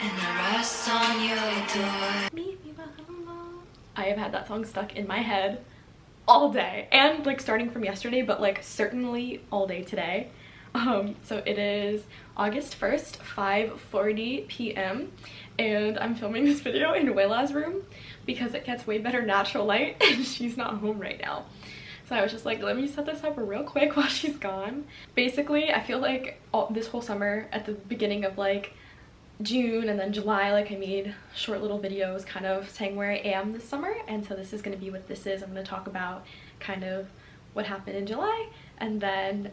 and the rest on your door. I have had that song stuck in my head all day, and like starting from yesterday, but like certainly all day today. So it is August 1st, 5:40 p.m. and I'm filming this video in Wela's room because it gets way better natural light and she's not home right now. So I was just like, let me set this up real quick while she's gone. Basically, I feel like this whole summer, at the beginning of like June and then July, like I made short little videos kind of saying where I am this summer, and so this is going to be what this is. I'm going to talk about kind of what happened in July and then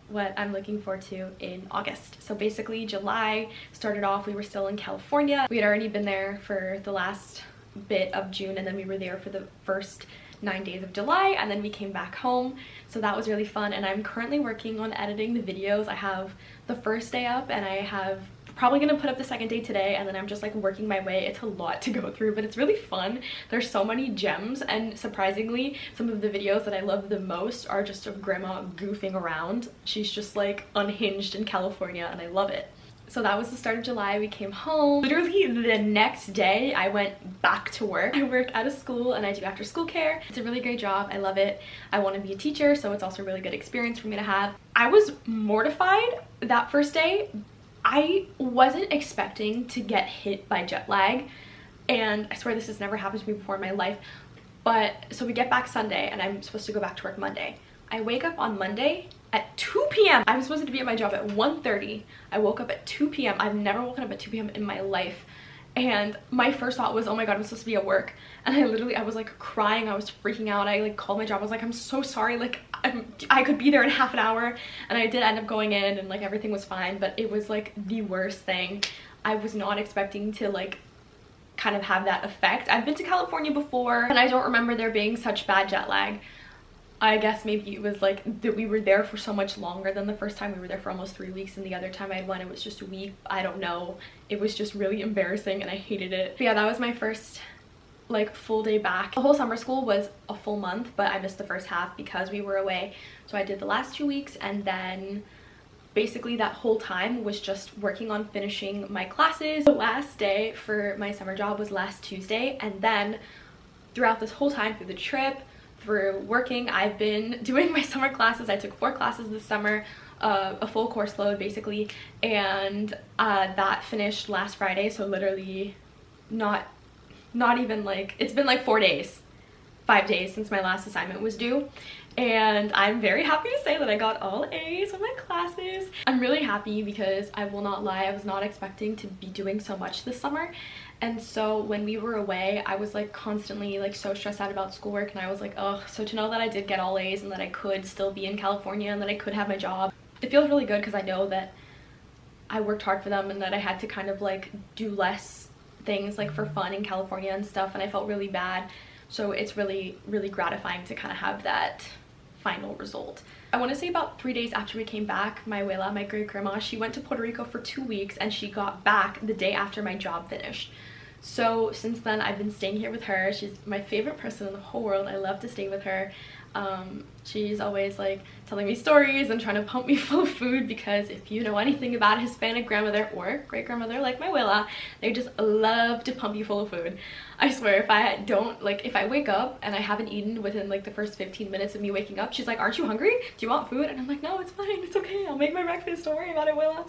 what I'm looking forward to in August. So basically July started off, we were still in California. We had already been there for the last bit of June, and then we were there for the first 9 days of July, and then we came back home. So that was really fun, and I'm currently working on editing the videos. I have the first day up and I have probably gonna put up the second day today, and then I'm just like working my way. It's a lot to go through, but it's really fun. There's so many gems, and surprisingly some of the videos that I love the most are just of grandma goofing around. She's just like unhinged in California and I love it. So that was the start of July. We came home. Literally the next day I went back to work. I work at a school and I do after school care. It's a really great job. I love it. I want to be a teacher, so it's also a really good experience for me to have. I was mortified that first day. I wasn't expecting to get hit by jet lag, and I swear this has never happened to me before in my life. But so we get back Sunday and I'm supposed to go back to work Monday. I wake up on Monday at 2 p.m. I'm supposed to be at my job at 1:30. I woke up at 2 p.m. I've never woken up at 2 p.m. in my life. And my first thought was, oh my god, I'm supposed to be at work. And I was like crying. I was freaking out. I like called my job. I was like, I'm so sorry. Like I could be there in half an hour. And I did end up going in and like everything was fine. But it was like the worst thing. I was not expecting to like kind of have that effect. I've been to California before and I don't remember there being such bad jet lag. I guess maybe it was like that we were there for so much longer than the first time. We were there for almost 3 weeks, and the other time I went it was just a week. I don't know. It was just really embarrassing and I hated it. But yeah, that was my first like full day back. The whole summer school was a full month, but I missed the first half because we were away. So I did the last 2 weeks, and then basically that whole time was just working on finishing my classes. The last day for my summer job was last Tuesday, and then throughout this whole time, through the trip, through working, I've been doing my summer classes. I took 4 classes this summer, a full course load basically, and that finished last Friday. So literally not even like, it's been like 5 days since my last assignment was due, and I'm very happy to say that I got all A's on my classes. I'm really happy because I will not lie, I was not expecting to be doing so much this summer. And so when we were away, I was like constantly like so stressed out about schoolwork, and I was like, oh, so to know that I did get all A's and that I could still be in California and that I could have my job, it feels really good because I know that I worked hard for them and that I had to kind of like do less things like for fun in California and stuff, and I felt really bad. So it's really, really gratifying to kind of have that final result. I want to say about 3 days after we came back, my abuela, my great grandma, she went to Puerto Rico for 2 weeks and she got back the day after my job finished. So since then I've been staying here with her. She's my favorite person in the whole world. I love to stay with her. She's always like telling me stories and trying to pump me full of food, because if you know anything about a Hispanic grandmother or great grandmother like my abuela, they just love to pump you full of food. I swear, if I wake up and I haven't eaten within like the first 15 minutes of me waking up, she's like, aren't you hungry? Do you want food? And I'm like, no, it's fine, it's okay, I'll make my breakfast, don't worry about it, abuela.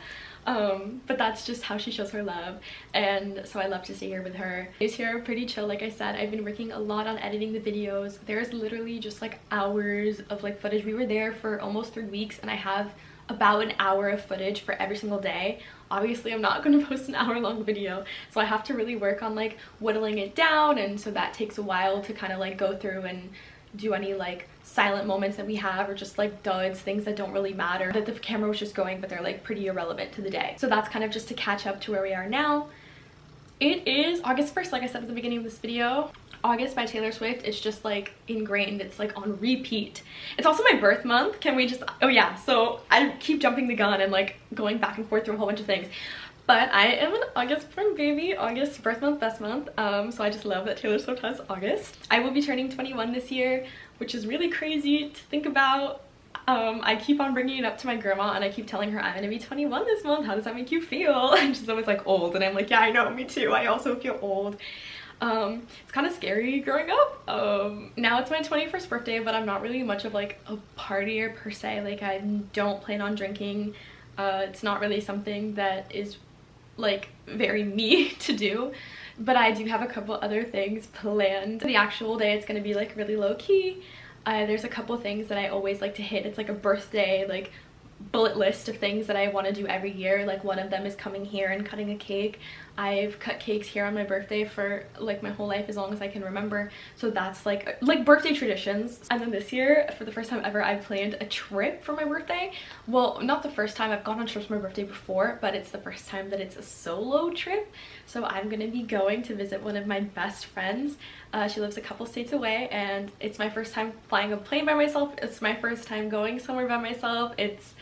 But that's just how she shows her love, and so I love to stay here with her. Days here are pretty chill. Like I said, I've been working a lot on editing the videos. There's literally just like hours of like footage. We were there for almost 3 weeks and I have about an hour of footage for every single day. Obviously I'm not going to post an hour-long video, so I have to really work on like whittling it down, and so that takes a while to kind of like go through and do any like silent moments that we have, or just like duds, things that don't really matter, that the camera was just going but they're like pretty irrelevant to the day. So that's kind of just to catch up to where we are now. It is August 1st, like I said at the beginning of this video. August by Taylor Swift, it's just like ingrained, it's like on repeat. It's also my birth month. Can we just, oh yeah, so I keep jumping the gun and like going back and forth through a whole bunch of things, but I am an August born baby. August, birth month, best month. So I just love that Taylor Swift has August. I will be turning 21 this year, which is really crazy to think about. I keep on bringing it up to my grandma and I keep telling her I'm gonna be 21 this month. How does that make you feel? And she's always like, old. And I'm like, yeah, I know, me too. I also feel old. It's kind of scary growing up. Now it's my 21st birthday, but I'm not really much of like a partier per se. Like I don't plan on drinking. It's not really something that is like very me to do, but I do have a couple other things planned. The actual day, it's gonna be like really low key. There's a couple things that I always like to hit. It's like a birthday like bullet list of things that I want to do every year. Like one of them is coming here and cutting a cake. I've cut cakes here on my birthday for like my whole life, as long as I can remember, so that's like birthday traditions. And then this year, for the first time ever, I planned a trip for my birthday. Well, not the first time. I've gone on trips for my birthday before, but it's the first time that it's a solo trip. So I'm gonna be going to visit one of my best friends. She lives a couple states away, and it's my first time flying a plane by myself. It's my first time going somewhere by myself. It's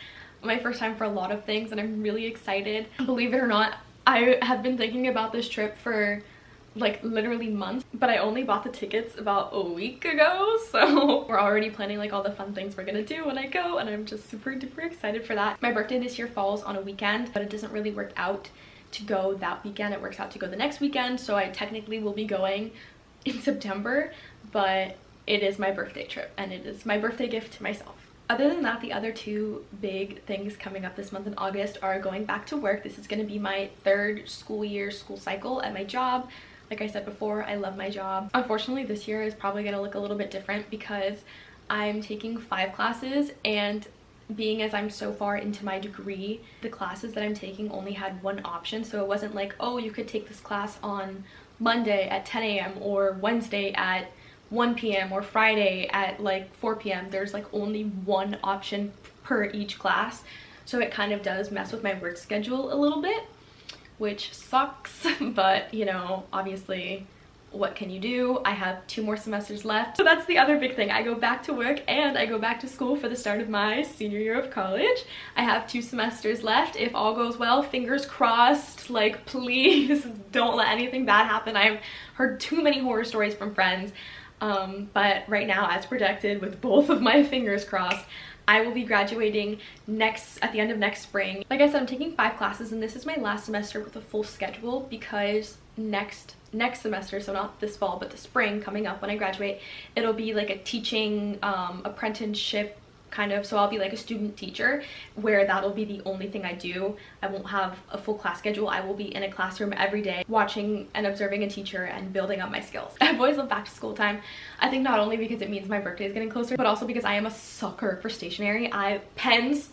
my first time for a lot of things, and I'm really excited. Believe it or not, I have been thinking about this trip for like literally months, but I only bought the tickets about a week ago, so we're already planning like all the fun things we're gonna do when I go, and I'm just super duper excited for that. My birthday this year falls on a weekend, but it doesn't really work out to go that weekend. It works out to go the next weekend, so I technically will be going in September, but it is my birthday trip and it is my birthday gift to myself. Other than that, the other two big things coming up this month in August are going back to work. This is going to be my third school cycle at my job. Like I said before, I love my job. Unfortunately, this year is probably going to look a little bit different because I'm taking 5 classes, and being as I'm so far into my degree, the classes that I'm taking only had one option. So it wasn't like, oh, you could take this class on Monday at 10 a.m. or Wednesday at 1 p.m. or Friday at like 4 p.m. There's like only one option per each class, so it kind of does mess with my work schedule a little bit, which sucks. But you know, obviously, what can you do? I have 2 more semesters left. So that's the other big thing. I go back to work and I go back to school for the start of my senior year of college. I have 2 semesters left. If all goes well, fingers crossed, like please don't let anything bad happen. I've heard too many horror stories from friends. But right now, as projected, with both of my fingers crossed, I will be graduating at the end of next spring. Like I said, I'm taking 5 classes, and this is my last semester with a full schedule, because next semester, so not this fall but the spring coming up when I graduate, it'll be like a teaching apprenticeship kind of, so I'll be like a student teacher, where that'll be the only thing I do. I won't have a full class schedule. I will be in a classroom every day watching and observing a teacher and building up my skills. I've always loved back to school time. I think not only because it means my birthday is getting closer, but also because I am a sucker for stationery. Pens,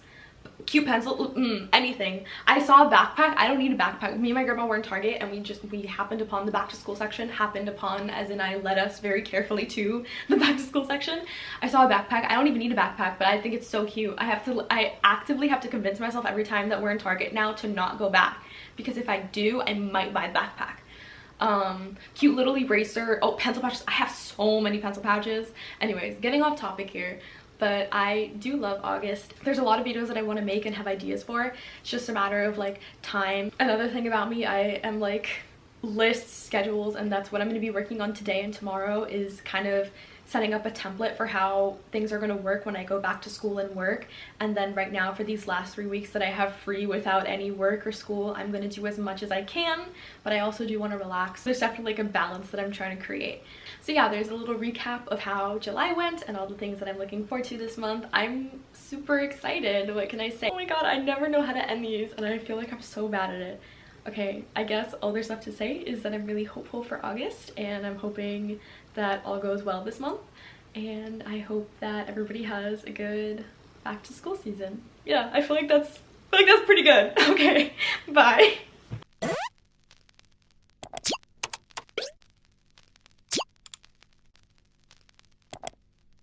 cute pencil, anything. I saw a backpack. I don't need a backpack. Me and my grandma were in Target, and we happened upon the back to school section. Happened upon as in I led us very carefully to the back to school section. I saw a backpack. I don't even need a backpack, but I think it's so cute. I actively have to convince myself every time that we're in Target now to not go back, because if I do, I might buy the backpack. Cute little eraser. Oh, pencil pouches. I have so many pencil pouches. Anyways, getting off topic here, but I do love August. There's a lot of videos that I want to make and have ideas for. It's just a matter of like time. Another thing about me, I am like lists, schedules, and that's what I'm going to be working on today and tomorrow, is kind of setting up a template for how things are going to work when I go back to school and work. And then right now, for these last 3 weeks that I have free without any work or school, I'm going to do as much as I can, but I also do want to relax. There's definitely like a balance that I'm trying to create. So yeah, there's a little recap of how July went and all the things that I'm looking forward to this month. I'm super excited. What can I say? Oh my god, I never know how to end these, and I feel like I'm so bad at it. Okay, I guess all there's left to say is that I'm really hopeful for August, and I'm hoping that all goes well this month, and I hope that everybody has a good back to school season. Yeah, I feel like that's pretty good. Okay, bye.